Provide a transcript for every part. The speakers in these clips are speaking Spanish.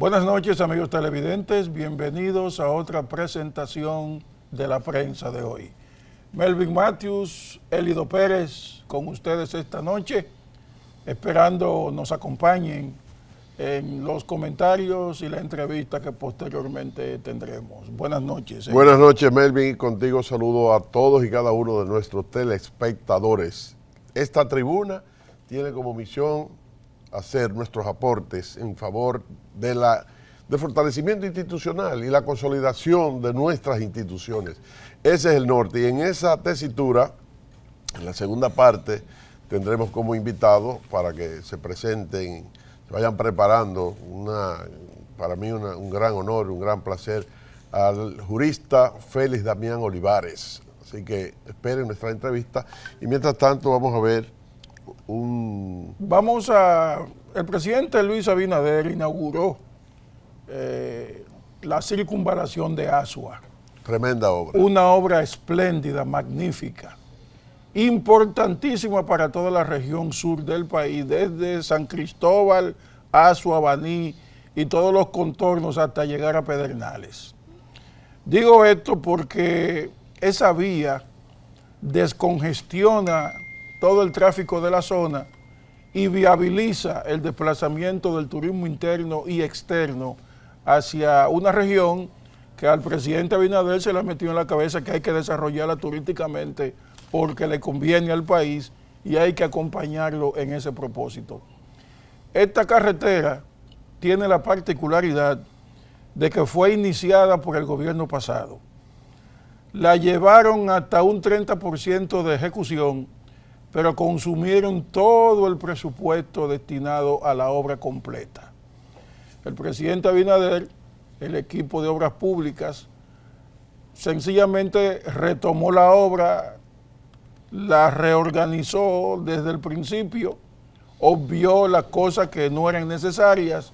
Buenas noches, amigos televidentes, bienvenidos a otra presentación de la prensa de hoy. Melvin Matthews, Elido Pérez, con ustedes esta noche, esperando nos acompañen en los comentarios y la entrevista que posteriormente tendremos. Buenas noches. Buenas noches, Melvin, y contigo saludo a todos y cada uno de nuestros telespectadores. Esta tribuna tiene como misión hacer nuestros aportes en favor de fortalecimiento institucional y la consolidación de nuestras instituciones. Ese es el norte, y en esa tesitura, en la segunda parte, tendremos como invitado para que se presenten, se vayan preparando, para mí un gran honor, un gran placer, al jurista Félix Damián Olivares. Así que esperen nuestra entrevista y mientras tanto vamos a ver el presidente Luis Abinader inauguró la circunvalación de Asua. Tremenda obra. Una obra espléndida, magnífica, importantísima para toda la región sur del país, desde San Cristóbal, Asua, Baní y todos los contornos hasta llegar a Pedernales. Digo esto porque esa vía descongestiona todo el tráfico de la zona y viabiliza el desplazamiento del turismo interno y externo hacia una región que al presidente Abinader se le ha metido en la cabeza que hay que desarrollarla turísticamente porque le conviene al país y hay que acompañarlo en ese propósito. Esta carretera tiene la particularidad de que fue iniciada por el gobierno pasado. La llevaron hasta un 30% de ejecución, pero consumieron todo el presupuesto destinado a la obra completa. El presidente Abinader, el equipo de obras públicas, sencillamente retomó la obra, la reorganizó desde el principio, obvió las cosas que no eran necesarias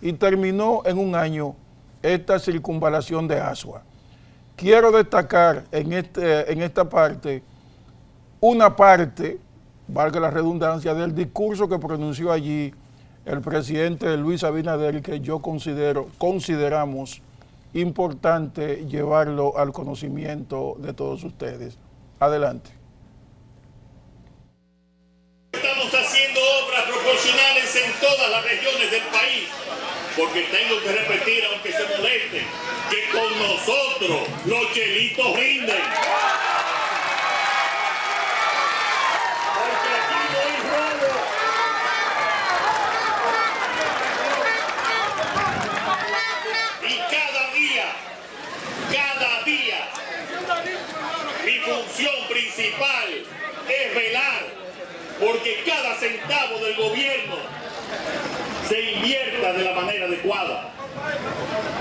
y terminó en un año esta circunvalación de Asua. Quiero destacar en esta parte una parte, valga la redundancia, del discurso que pronunció allí el presidente Luis Abinader y que yo consideramos importante llevarlo al conocimiento de todos ustedes. Adelante. Estamos haciendo obras proporcionales en todas las regiones del país, porque tengo que repetir, aunque se molesten, que con nosotros los chelitos rinden. Mi función principal es velar porque cada centavo del gobierno se invierta de la manera adecuada.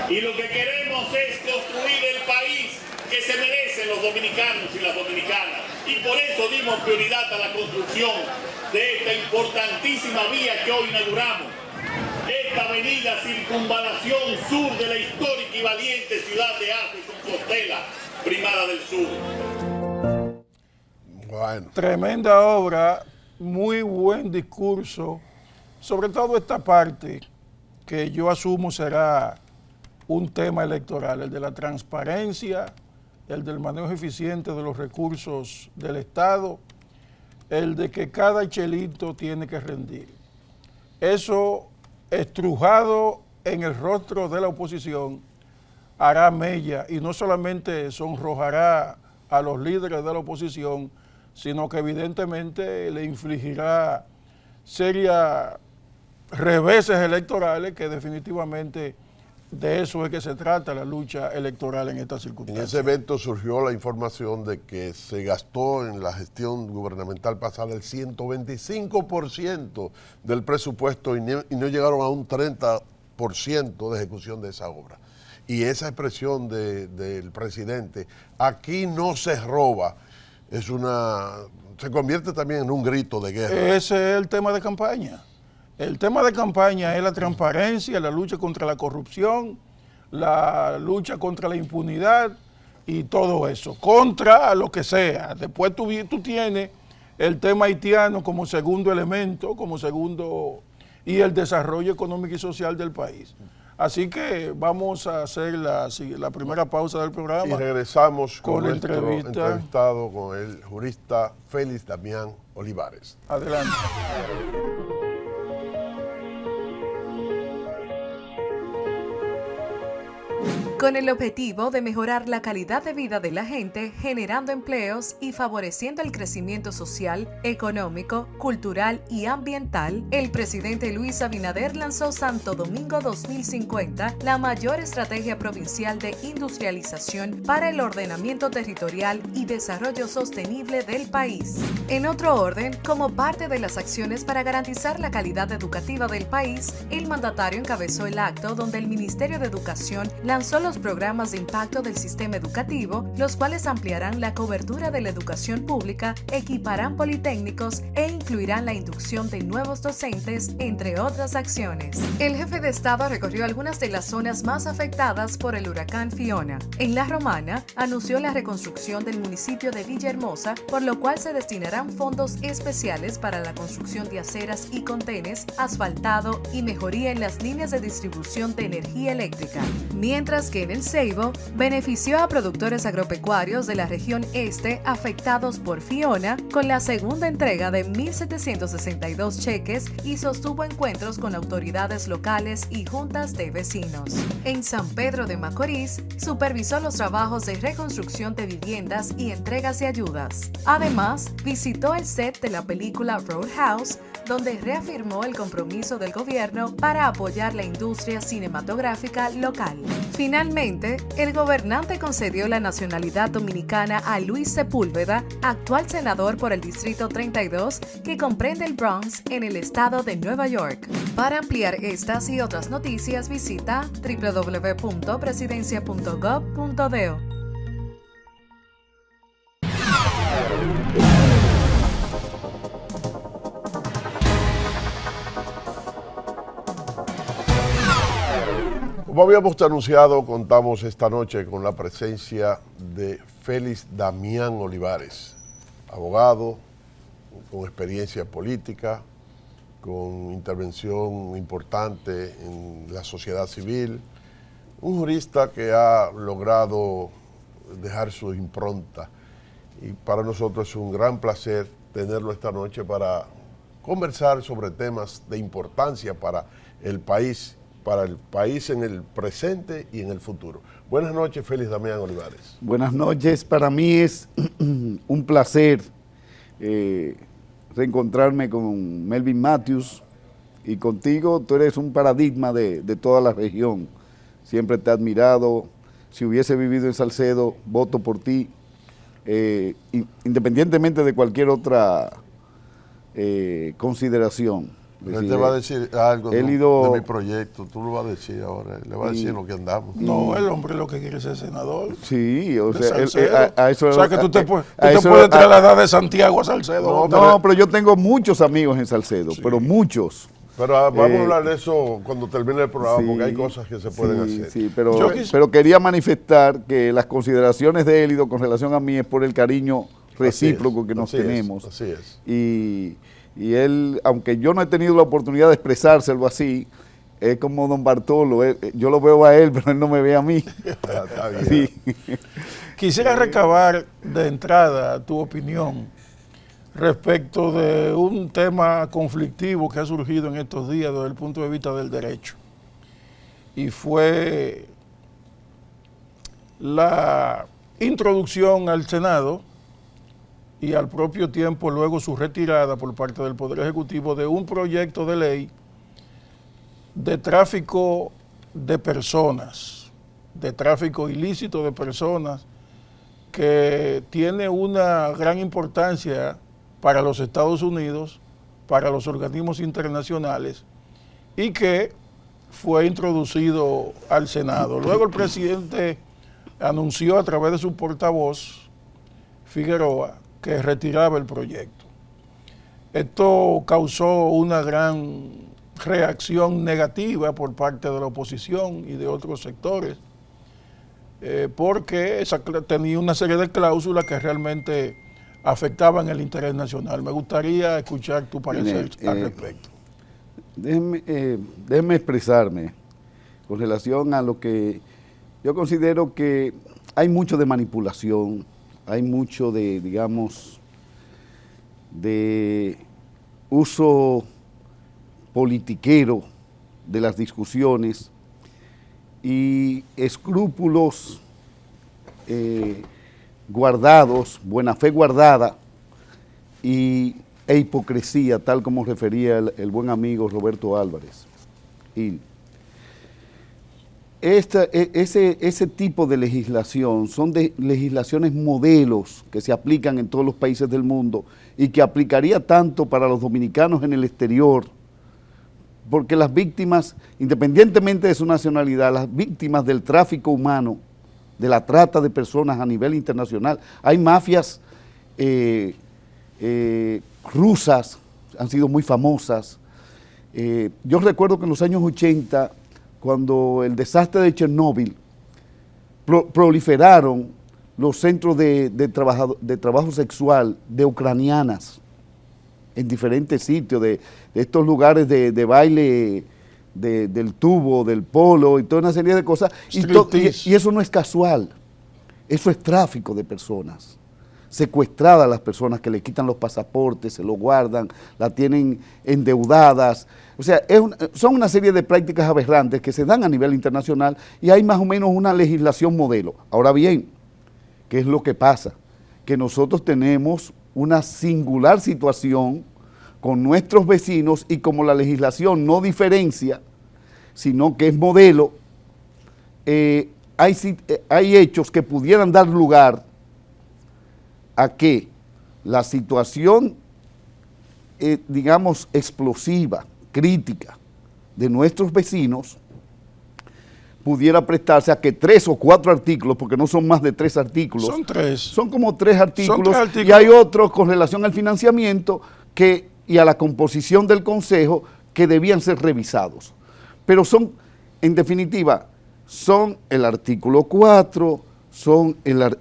Y lo que queremos es construir el país que se merecen los dominicanos y las dominicanas. Y por eso dimos prioridad a la construcción de esta importantísima vía que hoy inauguramos. Esta avenida Circunvalación Sur de la histórica y valiente ciudad de Asua y Compostela, Primada del Sur. Bueno. Tremenda obra, muy buen discurso, sobre todo esta parte que yo asumo será un tema electoral, el de la transparencia, el del manejo eficiente de los recursos del Estado, el de que cada chelito tiene que rendir. Eso, estrujado en el rostro de la oposición, hará mella y no solamente sonrojará a los líderes de la oposición, sino que evidentemente le infligirá serios reveses electorales que definitivamente de eso es que se trata la lucha electoral en esta circunstancia. En ese evento surgió la información de que se gastó en la gestión gubernamental pasada el 125% del presupuesto y no llegaron a un 30% de ejecución de esa obra. Y esa expresión del presidente, aquí no se roba, se convierte también en un grito de guerra. Ese es el tema de campaña. El tema de campaña es la transparencia, la lucha contra la corrupción, la lucha contra la impunidad y todo eso, contra lo que sea. Después tú tienes el tema haitiano como segundo elemento, y el desarrollo económico y social del país. Así que vamos a hacer la primera pausa del programa. Y regresamos con la nuestro entrevista. entrevistado, con el jurista Félix Damián Olivares. Adelante. Con el objetivo de mejorar la calidad de vida de la gente, generando empleos y favoreciendo el crecimiento social, económico, cultural y ambiental, el presidente Luis Abinader lanzó Santo Domingo 2050, la mayor estrategia provincial de industrialización para el ordenamiento territorial y desarrollo sostenible del país. En otro orden, como parte de las acciones para garantizar la calidad educativa del país, el mandatario encabezó el acto donde el Ministerio de Educación lanzó los programas de impacto del sistema educativo, los cuales ampliarán la cobertura de la educación pública, equiparán politécnicos e incluirán la inducción de nuevos docentes, entre otras acciones. El jefe de Estado recorrió algunas de las zonas más afectadas por el huracán Fiona. En La Romana, anunció la reconstrucción del municipio de Villahermosa, por lo cual se destinarán fondos especiales para la construcción de aceras y contenes, asfaltado y mejoría en las líneas de distribución de energía eléctrica. Mientras que en El Ceibo benefició a productores agropecuarios de la región este afectados por Fiona con la segunda entrega de 1.762 cheques y sostuvo encuentros con autoridades locales y juntas de vecinos. En San Pedro de Macorís supervisó los trabajos de reconstrucción de viviendas y entregas de ayudas. Además, visitó el set de la película Roadhouse, donde reafirmó el compromiso del gobierno para apoyar la industria cinematográfica local. Finalmente, el gobernante concedió la nacionalidad dominicana a Luis Sepúlveda, actual senador por el Distrito 32, que comprende el Bronx en el estado de Nueva York. Para ampliar estas y otras noticias, visita www.presidencia.gov.do. Como habíamos anunciado, contamos esta noche con la presencia de Félix Damián Olivares, abogado con experiencia política, con intervención importante en la sociedad civil, un jurista que ha logrado dejar su impronta. Y para nosotros es un gran placer tenerlo esta noche para conversar sobre temas de importancia para el país en el presente y en el futuro. Buenas noches, Félix Damián Olivares. Buenas noches, para mí es un placer reencontrarme con Melvin Matthews y contigo. Tú eres un paradigma de toda la región, siempre te he admirado. Si hubiese vivido en Salcedo, voto por ti, independientemente de cualquier otra consideración. Él te va a decir algo de mi proyecto, tú lo vas a decir ahora, le va a decir lo que andamos. No, el hombre lo que quiere es ser senador. Sí, o sea, que tú te puedes trasladar de Santiago a Salcedo. No, pero yo tengo muchos amigos en Salcedo, sí, pero muchos. Pero vamos a hablar de eso cuando termine el programa, sí, porque hay cosas que se pueden hacer. Sí, pero quería manifestar que las consideraciones de Élido con relación a mí es por el cariño recíproco que nos tenemos. Así es. Y él, aunque yo no he tenido la oportunidad de expresárselo así, es como don Bartolo, yo lo veo a él, pero él no me ve a mí. Está bien. Sí. Quisiera recabar de entrada tu opinión respecto de un tema conflictivo que ha surgido en estos días desde el punto de vista del derecho. Y fue la introducción al Senado y al propio tiempo luego su retirada por parte del Poder Ejecutivo de un proyecto de ley de tráfico de personas, de tráfico ilícito de personas, que tiene una gran importancia para los Estados Unidos, para los organismos internacionales, y que fue introducido al Senado. Luego el presidente anunció a través de su portavoz, Figueroa, que retiraba el proyecto. Esto causó una gran reacción negativa por parte de la oposición y de otros sectores, porque tenía una serie de cláusulas que realmente afectaban el interés nacional. Me gustaría escuchar tu parecer al respecto. Déjeme expresarme con relación a lo que yo considero que hay mucho de manipulación, hay mucho de, digamos, de uso politiquero de las discusiones y escrúpulos guardados, buena fe guardada e hipocresía, tal como refería el buen amigo Roberto Álvarez. Y ese tipo de legislación son de legislaciones modelos que se aplican en todos los países del mundo y que aplicaría tanto para los dominicanos en el exterior, porque las víctimas, independientemente de su nacionalidad, las víctimas del tráfico humano, de la trata de personas a nivel internacional, hay mafias rusas, han sido muy famosas. Yo recuerdo que en los años 80, cuando el desastre de Chernóbil, proliferaron los centros de trabajo sexual de ucranianas en diferentes sitios, de estos lugares de baile del tubo, del polo y toda una serie de cosas. Y eso no es casual, eso es tráfico de personas. Secuestradas las personas, que le quitan los pasaportes, se los guardan, la tienen endeudadas. O sea, son una serie de prácticas aberrantes que se dan a nivel internacional y hay más o menos una legislación modelo. Ahora bien, ¿qué es lo que pasa? Que nosotros tenemos una singular situación con nuestros vecinos y como la legislación no diferencia, sino que es modelo, hay hechos que pudieran dar lugar a que la situación, digamos, explosiva, crítica de nuestros vecinos pudiera prestarse a que 3 o 4 artículos, porque no son más de 3 artículos. Son 3. Son como 3 artículos, y hay otros con relación al financiamiento y a la composición del Consejo que debían ser revisados. Pero son, en definitiva, son el artículo 4, son el artículo...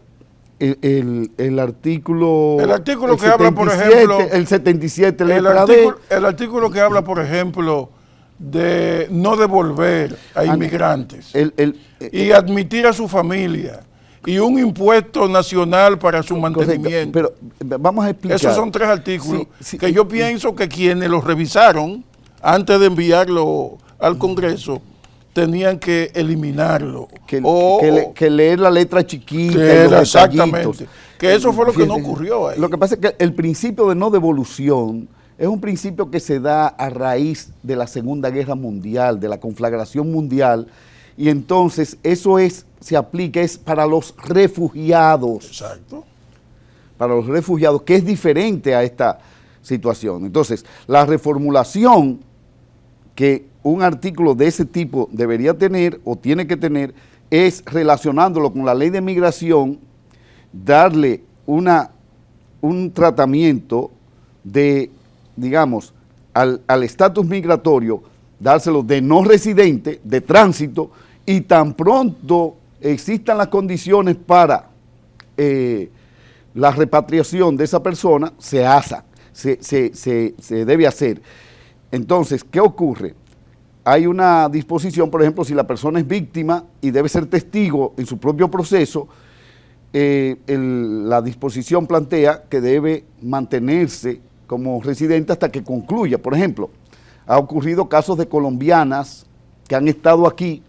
El artículo que habla, por ejemplo... El 77, letra D. El artículo que habla, por ejemplo, de no devolver a inmigrantes y admitir a su familia y un impuesto nacional para su mantenimiento. Pero vamos a explicar. Esos son 3 artículos que yo pienso que quienes los revisaron antes de enviarlo al Congreso tenían que eliminarlo. Que leer la letra chiquita. Exactamente. Que eso fue lo que no ocurrió ahí. Lo que pasa es que el principio de no devolución es un principio que se da a raíz de la Segunda Guerra Mundial, de la conflagración mundial, y entonces eso se aplica para los refugiados. Exacto. Para los refugiados, que es diferente a esta situación. Entonces, la reformulación que un artículo de ese tipo debería tener o tiene que tener es, relacionándolo con la ley de migración, darle un tratamiento de, digamos, al estatus migratorio, dárselo de no residente, de tránsito, y tan pronto existan las condiciones para la repatriación de esa persona, se debe hacer. Entonces, ¿qué ocurre? Hay una disposición, por ejemplo, si la persona es víctima y debe ser testigo en su propio proceso, la disposición plantea que debe mantenerse como residente hasta que concluya. Por ejemplo, ha ocurrido casos de colombianas que han estado aquí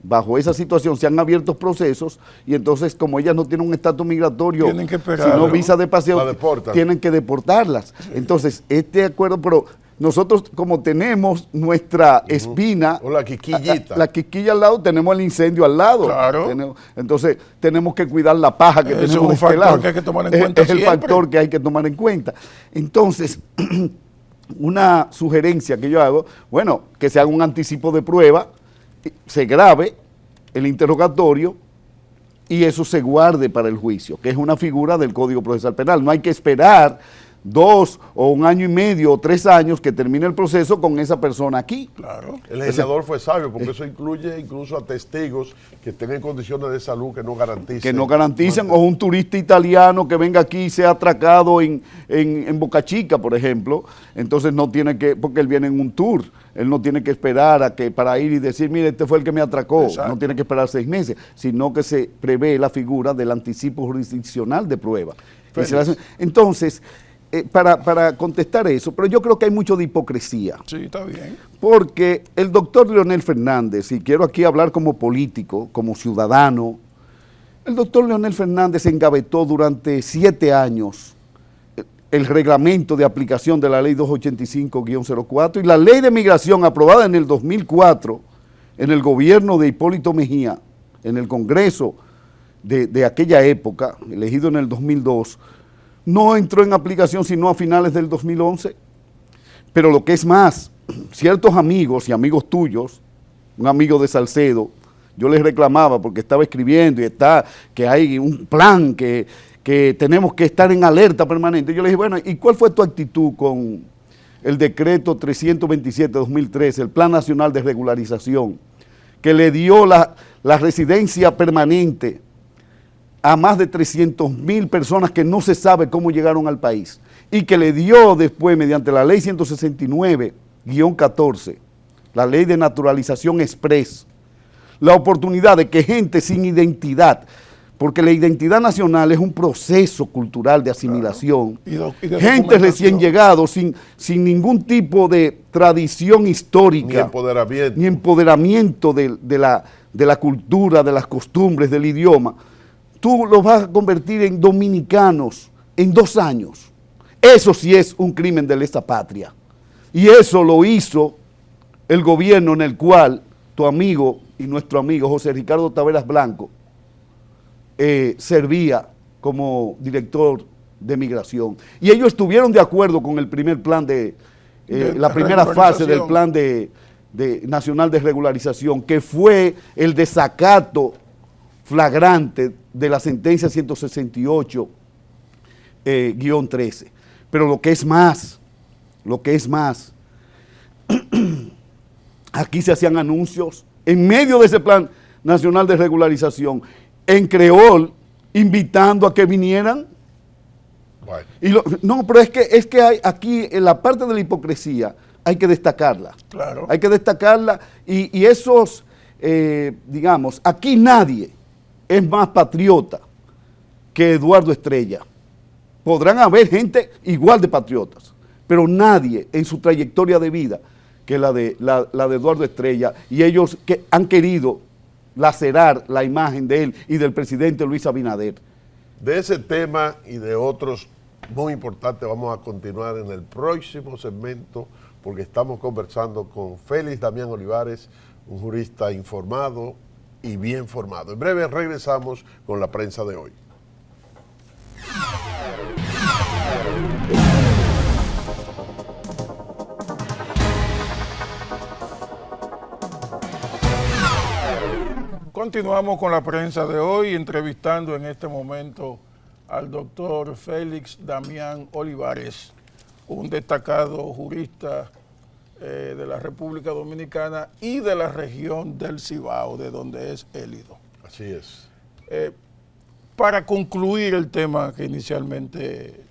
bajo esa situación, se han abierto procesos y entonces, como ellas no tienen un estatus migratorio, tienen que esperar, sino visa de paseo, tienen que deportarlas. Sí. Entonces, este acuerdo, pero nosotros, como tenemos nuestra espina, o la quisquillita, la quisquilla al lado, tenemos el incendio al lado. Claro. Entonces, tenemos que cuidar la paja que tenemos de este lado. Que hay que tomar en cuenta. Es el factor que hay que tomar en cuenta. Entonces, una sugerencia que yo hago, bueno, que se haga un anticipo de prueba, se grabe el interrogatorio y eso se guarde para el juicio, que es una figura del Código Procesal Penal. No hay que esperar 2 o 1 año y medio o 3 años que termine el proceso con esa persona aquí. Claro. El legislador fue sabio porque eso incluye incluso a testigos que estén en condiciones de salud que no garanticen. Que no garanticen, o un turista italiano que venga aquí y sea atracado en Boca Chica, por ejemplo, entonces no tiene que, porque él viene en un tour, él no tiene que esperar a que para ir y decir, mire, este fue el que me atracó. Exacto. No tiene que esperar 6 meses, sino que se prevé la figura del anticipo jurisdiccional de prueba. Entonces, para contestar eso, pero yo creo que hay mucho de hipocresía. Sí, está bien. Porque el doctor Leonel Fernández, y quiero aquí hablar como político, como ciudadano, el doctor Leonel Fernández engavetó durante 7 años el reglamento de aplicación de la ley 285-04 y la ley de migración aprobada en el 2004 en el gobierno de Hipólito Mejía, en el Congreso de aquella época, elegido en el 2002, no entró en aplicación sino a finales del 2011. Pero lo que es más, ciertos amigos y amigos tuyos, un amigo de Salcedo, yo les reclamaba porque estaba escribiendo y está que hay un plan que tenemos que estar en alerta permanente. Yo le dije, bueno, ¿y cuál fue tu actitud con el decreto 327-2013, el Plan Nacional de Regularización, que le dio la residencia permanente a más de 300,000 personas que no se sabe cómo llegaron al país y que le dio después, mediante la ley 169-14, la ley de naturalización express, la oportunidad de que gente sin identidad, porque la identidad nacional es un proceso cultural de asimilación, claro. y de gente recién llegado, sin ningún tipo de tradición histórica, ni empoderamiento de la cultura, de las costumbres, del idioma, tú los vas a convertir en dominicanos en 2 años. Eso sí es un crimen de lesa patria. Y eso lo hizo el gobierno en el cual tu amigo y nuestro amigo José Ricardo Taveras Blanco servía como director de migración. Y ellos estuvieron de acuerdo con el primer plan la primera fase del plan nacional de regularización, que fue el desacato flagrante de la sentencia 168-13. Pero lo que es más, aquí se hacían anuncios en medio de ese plan nacional de regularización, en creol, invitando a que vinieran. Bueno. No, pero es que hay aquí, en la parte de la hipocresía, hay que destacarla. Claro. Hay que destacarla y esos, digamos, aquí nadie es más patriota que Eduardo Estrella. Podrán haber gente igual de patriotas, pero nadie en su trayectoria de vida que la de Eduardo Estrella, y ellos que han querido lacerar la imagen de él y del presidente Luis Abinader. De ese tema y de otros muy importantes vamos a continuar en el próximo segmento, porque estamos conversando con Félix Damián Olivares, un jurista informado y bien formado. En breve regresamos con la prensa de hoy. Continuamos con la prensa de hoy, entrevistando en este momento al doctor Félix Damián Olivares, un destacado jurista de la República Dominicana y de la región del Cibao, de donde es élido. Así es. Para concluir el tema que inicialmente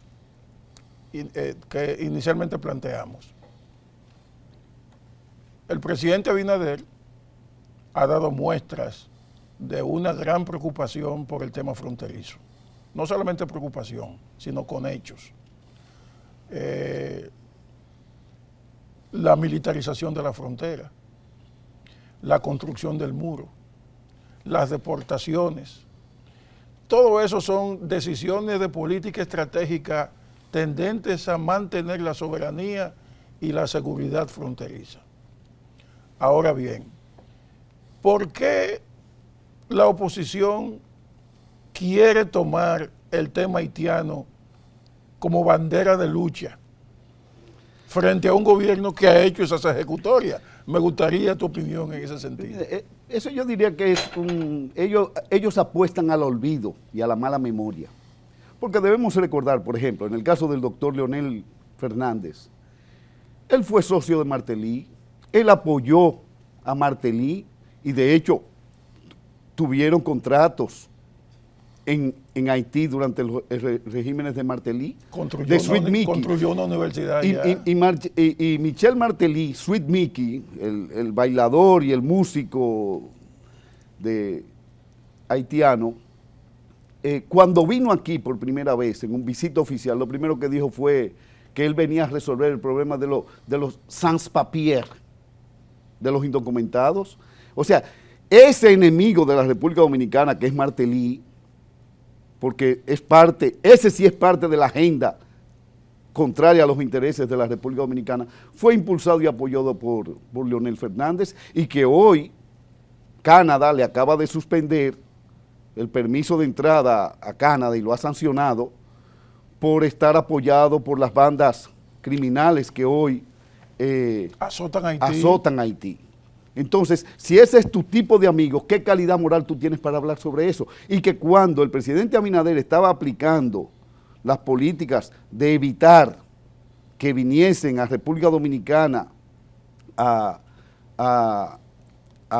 planteamos, el presidente Abinader ha dado muestras de una gran preocupación por el tema fronterizo. No solamente preocupación, sino con hechos. La militarización de la frontera, la construcción del muro, las deportaciones. Todo eso son decisiones de política estratégica tendentes a mantener la soberanía y la seguridad fronteriza. Ahora bien, ¿por qué la oposición quiere tomar el tema haitiano como bandera de lucha frente a un gobierno que ha hecho esas ejecutorias? Me gustaría tu opinión en ese sentido. Eso yo diría que es ellos apuestan al olvido y a la mala memoria. Porque debemos recordar, por ejemplo, en el caso del doctor Leonel Fernández, él fue socio de Martelly, él apoyó a Martelly y de hecho tuvieron contratos en Haití durante los regímenes de Martelly, de Sweet Mickey. Construyó una universidad y Michel Martelly, Sweet Mickey, el bailador y el músico haitiano, cuando vino aquí por primera vez en un visita oficial, lo primero que dijo fue que él venía a resolver el problema de los sans-papiers, de los indocumentados. O sea, ese enemigo de la República Dominicana que es Martelly, porque ese sí es parte de la agenda contraria a los intereses de la República Dominicana, fue impulsado y apoyado por Leonel Fernández, y que hoy Canadá le acaba de suspender el permiso de entrada a Canadá y lo ha sancionado por estar apoyado por las bandas criminales que hoy azotan Haití. Entonces, si ese es tu tipo de amigos, ¿qué calidad moral tú tienes para hablar sobre eso? Y que cuando el presidente Abinader estaba aplicando las políticas de evitar que viniesen a República Dominicana a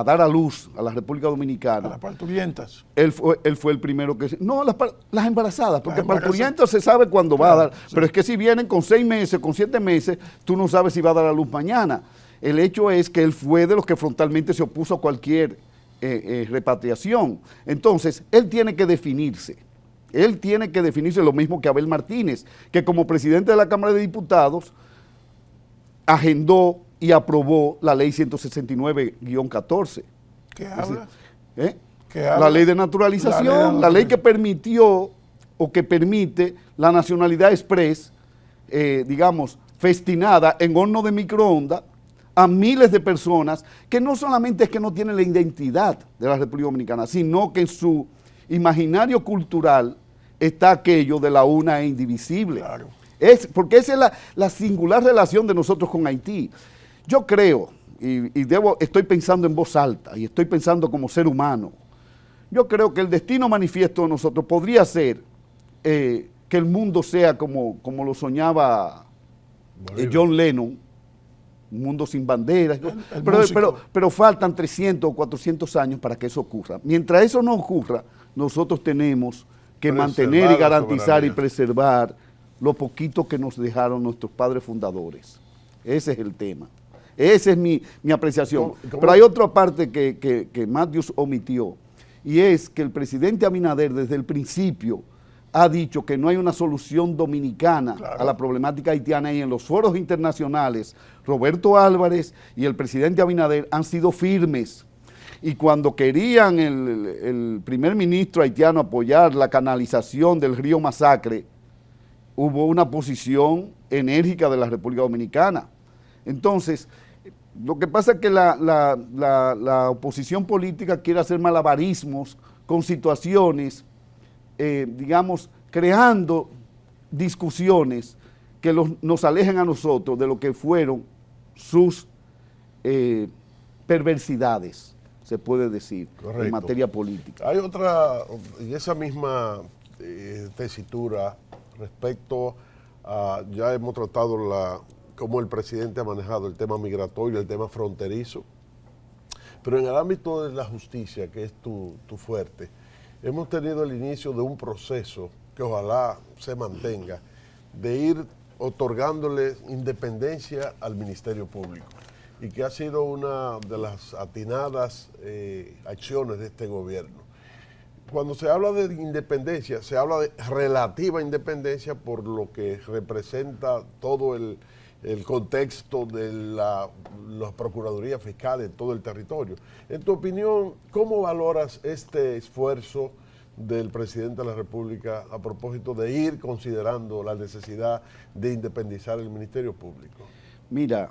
dar a luz a la República Dominicana. A las parturientas. Él fue el primero que... No, las embarazadas, porque parturientas se sabe cuándo va a dar, sí. Pero es que si vienen con 6 meses, con 7 meses, tú no sabes si va a dar a luz mañana. El hecho es que él fue de los que frontalmente se opuso a cualquier repatriación. Entonces, él tiene que definirse. Él tiene que definirse lo mismo que Abel Martínez, que como presidente de la Cámara de Diputados agendó y aprobó la ley 169-14. ¿Qué habla? ¿Qué habla? La ley de naturalización, la ley que permitió o que permite la nacionalidad express, digamos, festinada en horno de microondas a miles de personas que no solamente es que no tienen la identidad de la República Dominicana, sino que en su imaginario cultural está aquello de la una e indivisible. Claro. Porque esa es la singular relación de nosotros con Haití. Yo creo, estoy pensando en voz alta y estoy pensando como ser humano, yo creo que el destino manifiesto de nosotros podría ser que el mundo sea como lo soñaba John Lennon, un mundo sin banderas, pero faltan 300 o 400 años para que eso ocurra. Mientras eso no ocurra, nosotros tenemos que mantener y garantizar y preservar lo poquito que nos dejaron nuestros padres fundadores. Ese es el tema. Esa es mi apreciación. Pero hay otra parte que Matthews omitió, y es que el presidente Abinader desde el principio ha dicho que no hay una solución dominicana a la problemática haitiana, y en los foros internacionales Roberto Álvarez y el presidente Abinader han sido firmes. Y cuando querían el primer ministro haitiano apoyar la canalización del río Masacre, hubo una posición enérgica de la República Dominicana. Entonces, lo que pasa es que la oposición política quiere hacer malabarismos con situaciones, digamos, creando discusiones que nos alejen a nosotros de lo que fueron sus perversidades, se puede decir. Correcto. En materia política. Hay otra, en esa misma tesitura, respecto a, ya hemos tratado cómo el presidente ha manejado el tema migratorio, el tema fronterizo, pero en el ámbito de la justicia, que es tu fuerte, hemos tenido el inicio de un proceso que ojalá se mantenga, de ir otorgándole independencia al Ministerio Público, y que ha sido una de las atinadas acciones de este gobierno. Cuando se habla de independencia, se habla de relativa independencia por lo que representa todo el contexto de las procuradurías fiscales en todo el territorio. En tu opinión, ¿cómo valoras este esfuerzo del presidente de la República a propósito de ir considerando la necesidad de independizar el Ministerio Público? Mira,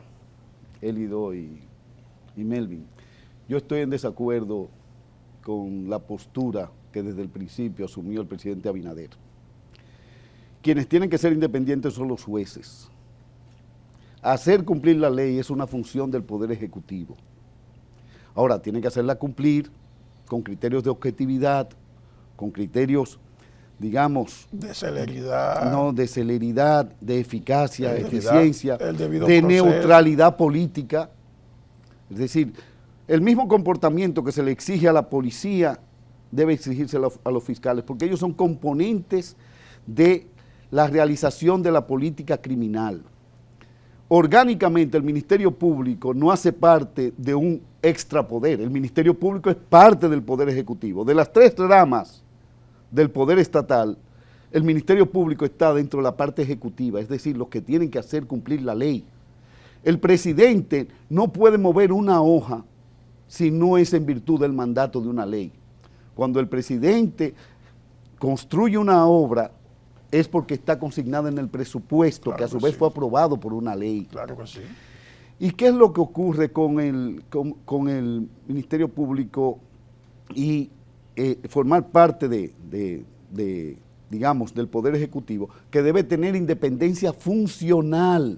Elido y Melvin, yo estoy en desacuerdo con la postura que desde el principio asumió el presidente Abinader. Quienes tienen que ser independientes son los jueces. Hacer cumplir la ley es una función del Poder Ejecutivo. Ahora, tienen que hacerla cumplir con criterios de objetividad, con criterios digamos, de celeridad. no, de celeridad, de eficacia, de Equidad, eficiencia, el debido de proceso. neutralidad política. Es decir, el mismo comportamiento que se le exige a la policía debe exigirse a los fiscales, porque ellos son componentes de la realización de la política criminal. Orgánicamente el Ministerio Público no hace parte de un extrapoder, el Ministerio Público es parte del Poder Ejecutivo. De las tres ramas del Poder Estatal, el Ministerio Público está dentro de la parte ejecutiva, es decir, los que tienen que hacer cumplir la ley. El presidente no puede mover una hoja si no es en virtud del mandato de una ley. Cuando el presidente construye una obra, es porque está consignada en el presupuesto, Claro que a su que vez sí. fue aprobado por una ley. Claro que sí. ¿Y qué es lo que ocurre con el Ministerio Público y formar parte digamos, del Poder Ejecutivo, que debe tener independencia funcional?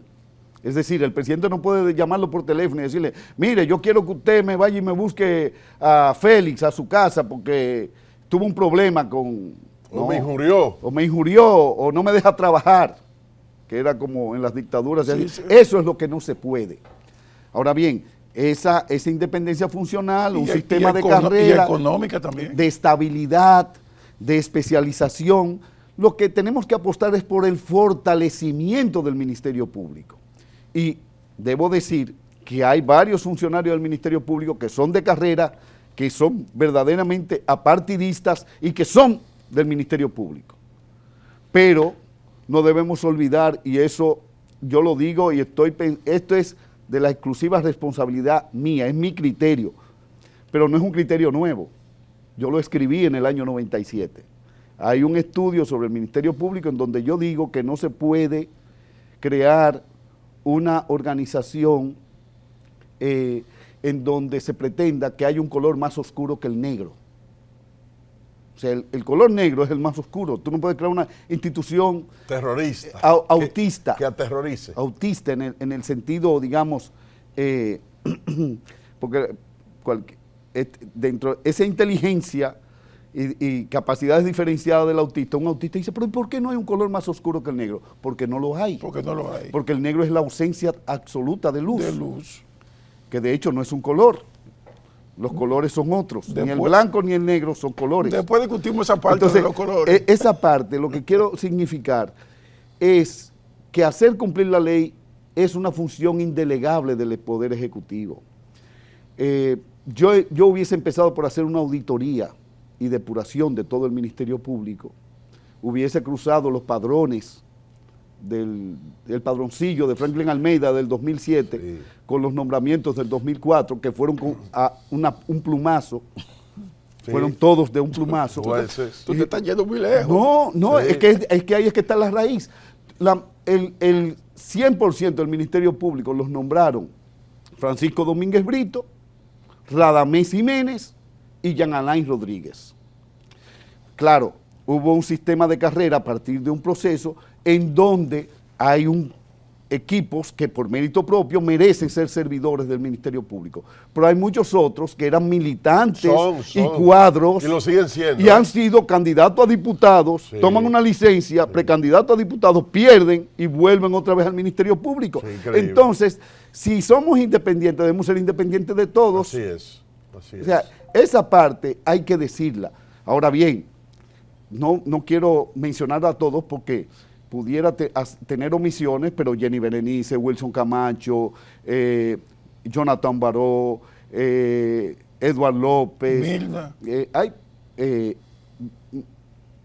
Es decir, el presidente no puede llamarlo por teléfono y decirle, mire, yo quiero que usted me vaya y me busque a Félix a su casa porque tuvo un problema con... O me injurió. O me injurió, o no me deja trabajar, que era como en las dictaduras. Sí, sí. Eso es lo que no se puede. Ahora bien, esa independencia funcional, un sistema de carrera, y económica también. de estabilidad, de especialización, lo que tenemos que apostar es por el fortalecimiento del Ministerio Público. Y debo decir que hay varios funcionarios del Ministerio Público que son de carrera, que son verdaderamente apartidistas y que son del Ministerio Público. Pero no debemos olvidar, y eso yo lo digo y esto es de la exclusiva responsabilidad mía, es mi criterio, pero no es un criterio nuevo. Yo lo escribí en el año 97. Hay un estudio sobre el Ministerio Público en donde yo digo que no se puede crear una organización en donde se pretenda que haya un color más oscuro que el negro. O sea, el color negro es el más oscuro. Tú no puedes crear una institución Terrorista. autista. Que aterrorice. Autista en el sentido, digamos, porque dentro de esa inteligencia y capacidades diferenciadas del autista, un autista dice, pero ¿por qué no hay un color más oscuro que el negro? Porque no lo hay. Porque no lo hay. Porque el negro es la ausencia absoluta de luz. De luz. Que de hecho no es un color. Los colores son otros. Ni el blanco ni el negro son colores. Después discutimos esa parte. Entonces, de los colores. Esa parte, lo que quiero significar es que hacer cumplir la ley es una función indelegable del Poder Ejecutivo. Yo hubiese empezado por hacer una auditoría y depuración de todo el Ministerio Público. Hubiese cruzado los padrones del padroncillo de Franklin Almeida del 2007 Sí. con los nombramientos del 2004, que fueron un plumazo. Sí. Fueron todos de un plumazo. Tú te estás yendo muy lejos. No, Sí. es que ahí es que está la raíz. El 100% del Ministerio Público los nombraron Francisco Domínguez Brito, Radamés Jiménez y Jean Alain Rodríguez. Claro, hubo un sistema de carrera a partir de un proceso en donde hay equipos que por mérito propio merecen ser servidores del Ministerio Público. Pero hay muchos otros que eran militantes y cuadros y lo siguen siendo. y han sido candidatos a diputados, Sí. toman una licencia, precandidatos a diputados, pierden y vuelven otra vez al Ministerio Público. Sí, increíble. Entonces, si somos independientes, debemos ser independientes de todos. Así es. Así O sea, es. esa parte hay que decirla. Ahora bien, no quiero mencionar a todos porque pudiera tener omisiones, pero Jenny Berenice, Wilson Camacho, Jonathan Baró, Edward López, Milna.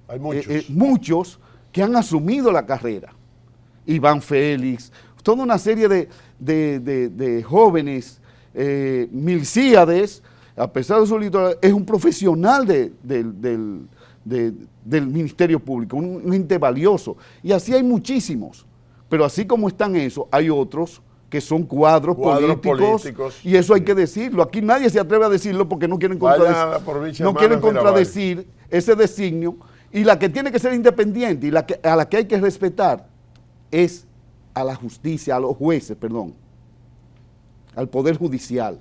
Hay muchos. muchos que han asumido la carrera. Iván Félix, toda una serie de jóvenes, Milcíades, a pesar de su literatura, es un profesional del Ministerio Público, un ente valioso. Y así hay muchísimos. Pero así como están esos, hay otros que son cuadros políticos, y eso hay que decirlo. Aquí nadie se atreve a decirlo porque no quieren contradecir ese designio, y la que tiene que ser independiente y a la que hay que respetar es a la justicia, a los jueces, perdón, al Poder Judicial.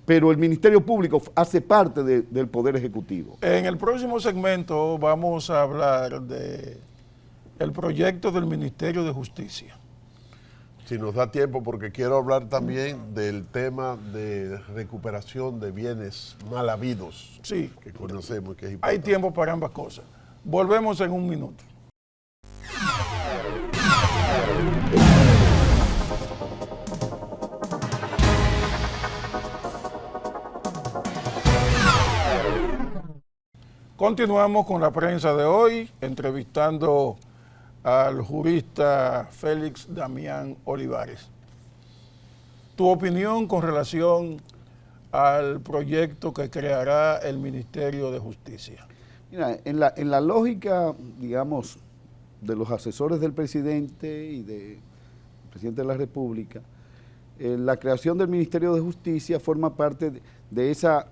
pero el Ministerio Público hace parte del Poder Ejecutivo. En el próximo segmento vamos a hablar de el proyecto del Ministerio de Justicia. Si nos da tiempo, porque quiero hablar también del tema de recuperación de bienes mal habidos, Sí, que conocemos, que es hay importante. tiempo para ambas cosas. Volvemos en un minuto. Continuamos con la prensa de hoy, entrevistando al jurista Félix Damián Olivares. Tu opinión con relación al proyecto que creará el Ministerio de Justicia. Mira, en la lógica, digamos, de los asesores del presidente y del presidente de la República, la creación del Ministerio de Justicia forma parte de esa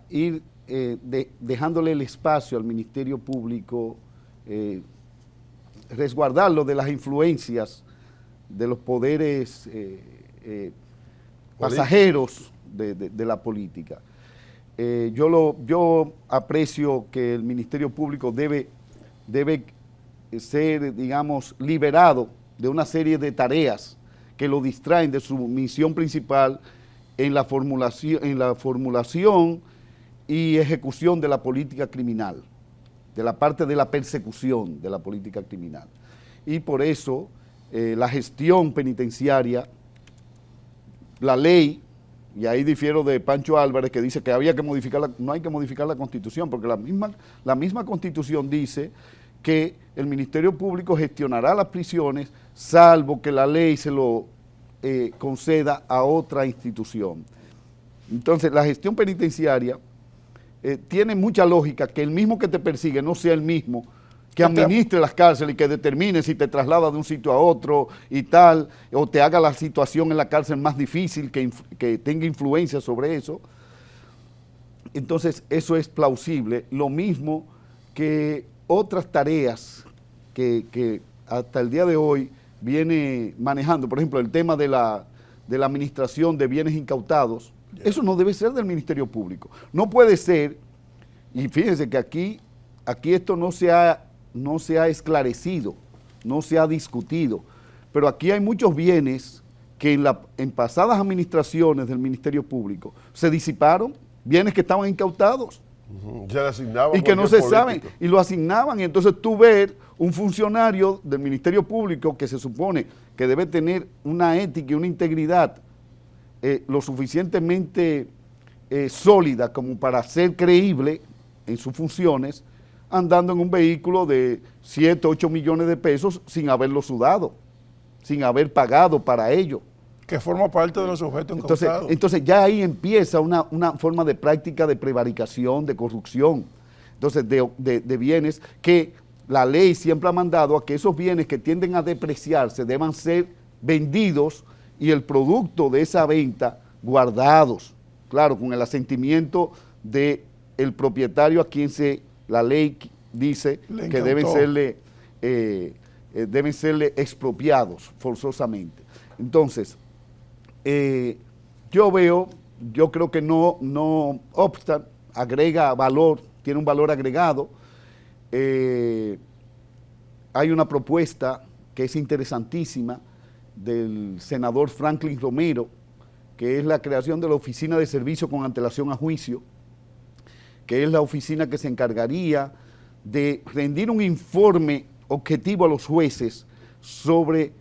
dejándole el espacio al Ministerio Público, resguardarlo de las influencias de los poderes pasajeros de la política. Yo aprecio que el Ministerio Público debe ser, digamos, liberado de una serie de tareas que lo distraen de su misión principal en la formulación y ejecución de la política criminal, de la parte de la persecución de la política criminal. Y por eso la gestión penitenciaria, la ley, y ahí difiero de Pancho Álvarez, que dice que había que modificar no hay que modificar la Constitución, porque la misma Constitución dice que el Ministerio Público gestionará las prisiones, salvo que la ley se lo conceda a otra institución. Entonces, la gestión penitenciaria tiene mucha lógica que el mismo que te persigue no sea el mismo que administre las cárceles y que determine si te traslada de un sitio a otro y tal, o te haga la situación en la cárcel más difícil, que tenga influencia sobre eso. Entonces, eso es plausible. Lo mismo que otras tareas que hasta el día de hoy viene manejando, por ejemplo, el tema de la administración de bienes incautados. Eso no debe ser del Ministerio Público. No puede ser, y fíjense que aquí esto no se ha esclarecido, no se ha discutido, pero aquí hay muchos bienes que en pasadas administraciones del Ministerio Público se disiparon, bienes que estaban incautados. Se le asignaban Y que no se saben, y lo asignaban, y entonces tú ver un funcionario del Ministerio Público que se supone que debe tener una ética y una integridad lo suficientemente sólida como para ser creíble en sus funciones, andando en un vehículo de 7, 8 millones de pesos sin haberlo sudado, sin haber pagado para ello. Que forma parte de los objetos incautados. Entonces ya ahí empieza una forma de práctica de prevaricación, de corrupción, entonces de bienes que la ley siempre ha mandado a que esos bienes que tienden a depreciarse deban ser vendidos y el producto de esa venta guardados, claro, con el asentimiento del propietario a quien la ley dice que deben serle expropiados forzosamente. Entonces, yo creo que no obsta, agrega valor, tiene un valor agregado. Hay una propuesta que es interesantísima del senador Franklin Romero, que es la creación de la Oficina de Servicio con Antelación a Juicio, que es la oficina que se encargaría de rendir un informe objetivo a los jueces sobre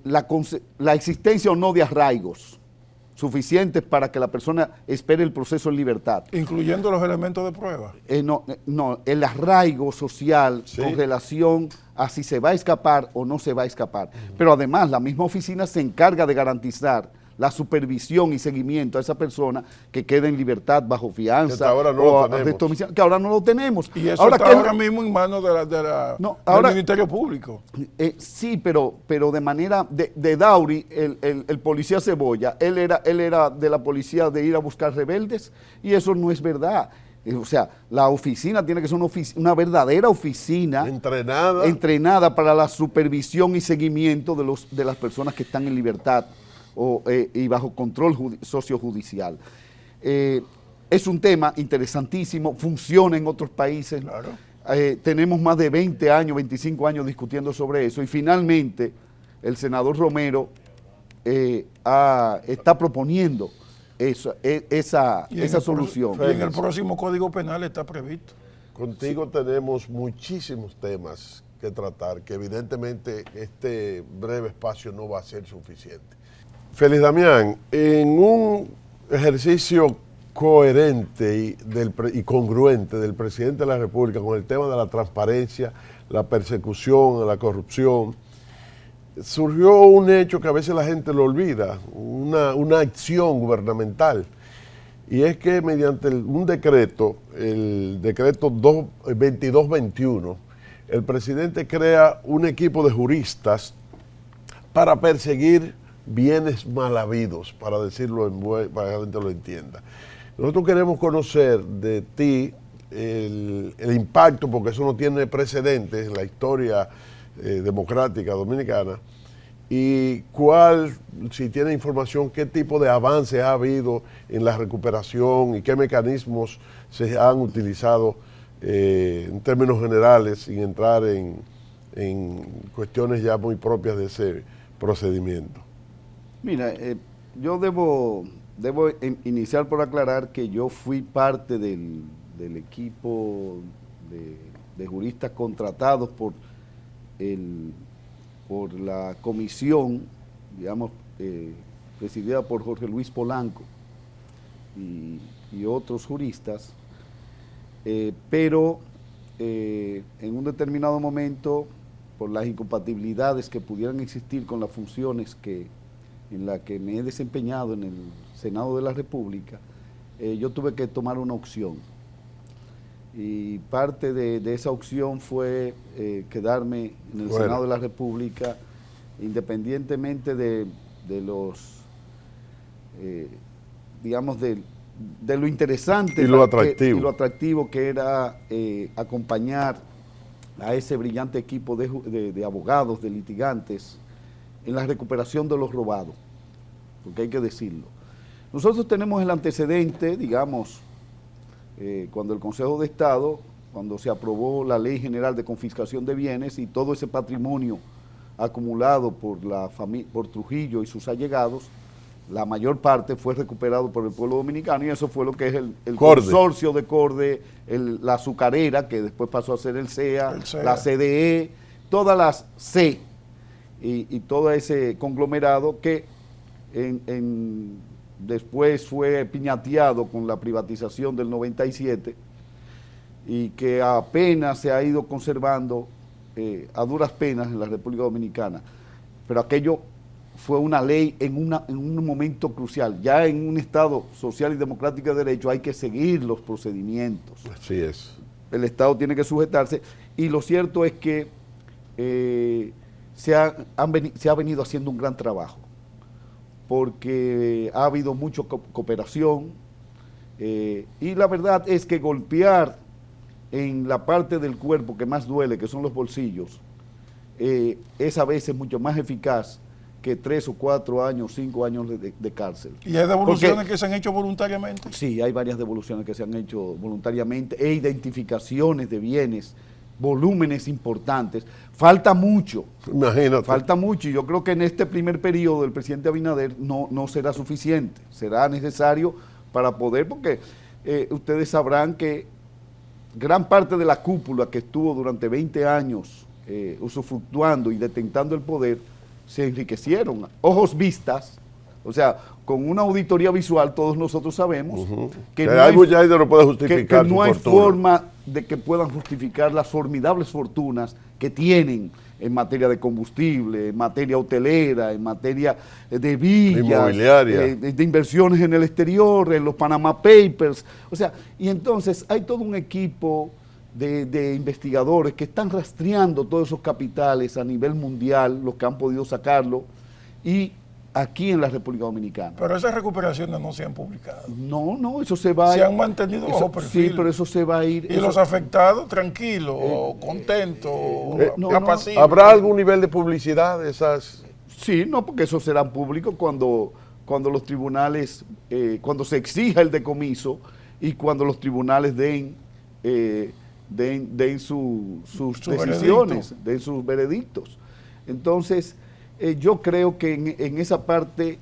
la existencia o no de arraigos suficientes para que la persona espere el proceso en libertad. Incluyendo los elementos de prueba. No, el arraigo social Sí. con relación a si se va a escapar o no se va a escapar. Pero además la misma oficina se encarga de garantizar la supervisión y seguimiento a esa persona que queda en libertad bajo Que fianza hasta ahora no o lo tenemos. arresto domiciliario, que ahora no lo tenemos. Y eso ahora, está ¿qué- ahora mismo en manos del Ministerio Público. Sí, pero de manera de Dauri, el policía Cebolla, él era de la policía de ir a buscar rebeldes, y eso no es verdad. O sea, la oficina tiene que ser una verdadera oficina entrenada para la supervisión y seguimiento de las personas que están en libertad y bajo control sociojudicial. Es un tema interesantísimo, funciona en otros países. Claro. Tenemos más de 20 años, 25 años discutiendo sobre eso y finalmente el senador Romero está proponiendo esa solución. Y en el próximo Código Penal está previsto. Contigo tenemos muchísimos temas que tratar, que evidentemente este breve espacio no va a ser suficiente. Félix Damián, en un ejercicio coherente y congruente del presidente de la República con el tema de la transparencia, la persecución a la corrupción, surgió un hecho que a veces la gente lo olvida, una acción gubernamental, y es que mediante un decreto, el decreto 2221, el presidente crea un equipo de juristas para perseguir bienes mal habidos, para decirlo para que la gente lo entienda. Nosotros queremos conocer de ti el impacto, porque eso no tiene precedentes en la historia democrática dominicana, y si tiene información, qué tipo de avance ha habido en la recuperación y qué mecanismos se han utilizado en términos generales, sin entrar en cuestiones ya muy propias de ese procedimiento. Mira, yo debo iniciar por aclarar que yo fui parte del equipo de juristas contratados por la comisión, digamos, presidida por Jorge Luis Polanco y otros juristas, pero en un determinado momento, por las incompatibilidades que pudieran existir con las funciones en las que me he desempeñado en el Senado de la República, yo tuve que tomar una opción. Y parte de esa opción fue quedarme en el Senado de la República, independientemente de los, digamos, de lo interesante y lo atractivo que era acompañar a ese brillante equipo de abogados, de litigantes, en la recuperación de los robados, porque hay que decirlo. Nosotros tenemos el antecedente, digamos, cuando el Consejo de Estado, cuando se aprobó la Ley General de Confiscación de Bienes y todo ese patrimonio acumulado por Trujillo y sus allegados, la mayor parte fue recuperado por el pueblo dominicano, y eso fue lo que es el consorcio de Corde, la azucarera, que después pasó a ser el CEA, la CDE, todas las C y todo ese conglomerado que después fue piñateado con la privatización del 97 y que apenas se ha ido conservando a duras penas en la República Dominicana. Pero aquello fue una ley en un momento crucial. Ya en un Estado social y democrático de derecho hay que seguir los procedimientos. Así es. El Estado tiene que sujetarse, y lo cierto es que se ha venido haciendo un gran trabajo, porque ha habido mucha cooperación, y la verdad es que golpear en la parte del cuerpo que más duele, que son los bolsillos, es a veces mucho más eficaz que 3 o 4 años, 5 años de cárcel. ¿Y hay devoluciones que se han hecho voluntariamente? Sí, hay varias devoluciones que se han hecho voluntariamente, e identificaciones de bienes, volúmenes importantes. Falta mucho. Imagínate. Falta mucho, y yo creo que en este primer periodo del presidente Abinader no será suficiente. Será necesario para poder, porque ustedes sabrán que gran parte de la cúpula que estuvo durante 20 años usufructuando y detentando el poder, se enriquecieron, ojos vistas, o sea, con una auditoría visual todos nosotros sabemos que no hay forma de que puedan justificar las formidables fortunas que tienen en materia de combustible, en materia hotelera, en materia de villas, inmobiliaria, de inversiones en el exterior, en los Panama Papers, o sea, y entonces hay todo un equipo de investigadores que están rastreando todos esos capitales a nivel mundial, los que han podido sacarlo, y aquí en la República Dominicana. Pero esas recuperaciones no se han publicado. No, eso se va a ir. Se han mantenido bajo perfil. Sí, pero eso se va a ir. Y los afectados, tranquilos, contentos, apaciguos. ¿Habrá algún nivel de publicidad de esas? Sí, no, porque eso será público cuando los tribunales, cuando se exija el decomiso y cuando los tribunales den sus decisiones, den sus veredictos. Entonces, yo creo que en esa parte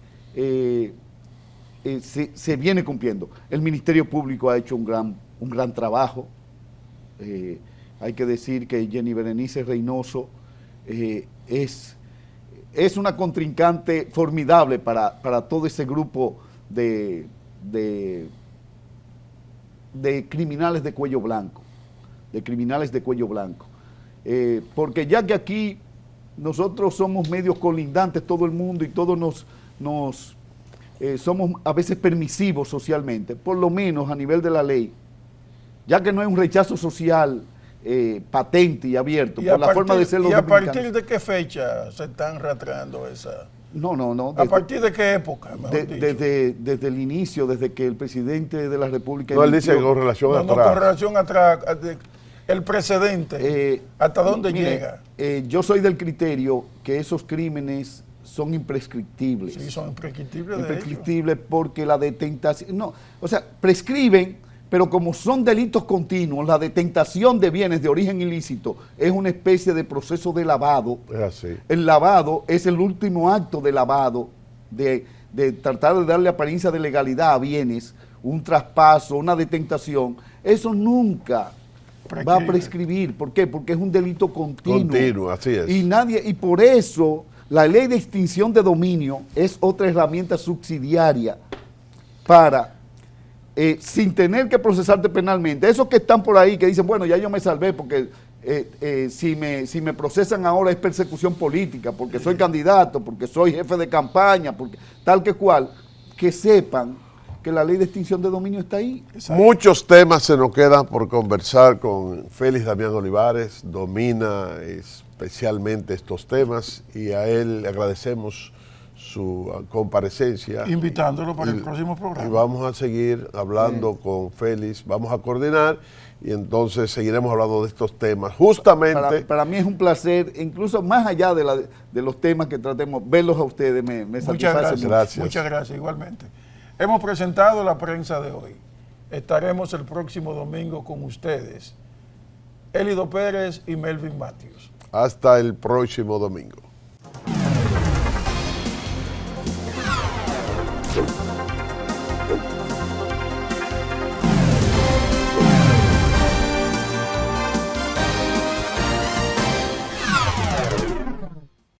se viene cumpliendo. El Ministerio Público ha hecho un gran trabajo. Hay que decir que Jenny Berenice Reynoso es una contrincante formidable para todo ese grupo de criminales de cuello blanco, porque ya que aquí nosotros somos medios colindantes, todo el mundo, y todos somos a veces permisivos socialmente, por lo menos a nivel de la ley, ya que no es un rechazo social patente y abierto, por la forma de ser los dominicanos. ¿Y a partir de qué fecha se están rastreando esa? No. ¿A partir de qué época? Desde el inicio, desde que el presidente de la República... No, él dice con relación atrás. No, con relación atrás, el precedente, ¿hasta dónde llega? Yo soy del criterio que esos crímenes son imprescriptibles. Sí, son imprescriptibles, imprescriptibles porque la detentación... No, o sea, prescriben, pero como son delitos continuos, la detentación de bienes de origen ilícito es una especie de proceso de lavado. Es así. El lavado es el último acto de lavado, de tratar de darle apariencia de legalidad a bienes, un traspaso, una detentación. Eso nunca va a prescribir. ¿Por qué? Porque es un delito continuo. Continuo, así es. Y por eso la ley de extinción de dominio es otra herramienta subsidiaria para, sin tener que procesarte penalmente, esos que están por ahí que dicen, bueno, ya yo me salvé porque si me procesan ahora es persecución política, porque soy candidato, porque soy jefe de campaña, porque tal que cual, que sepan que la ley de extinción de dominio está ahí. Exacto. Muchos temas se nos quedan por conversar con Félix Damián Olivares, domina especialmente estos temas y a él le agradecemos su comparecencia. Invitándolo para el próximo programa. Y vamos a seguir hablando con Félix, vamos a coordinar y entonces seguiremos hablando de estos temas. Justamente... Para mí es un placer, incluso más allá de los temas que tratemos, verlos a ustedes me satisface mucho. Gracias. Muchas gracias, igualmente. Hemos presentado la prensa de hoy. Estaremos el próximo domingo con ustedes, Elido Pérez y Melvin Matthews. Hasta el próximo domingo.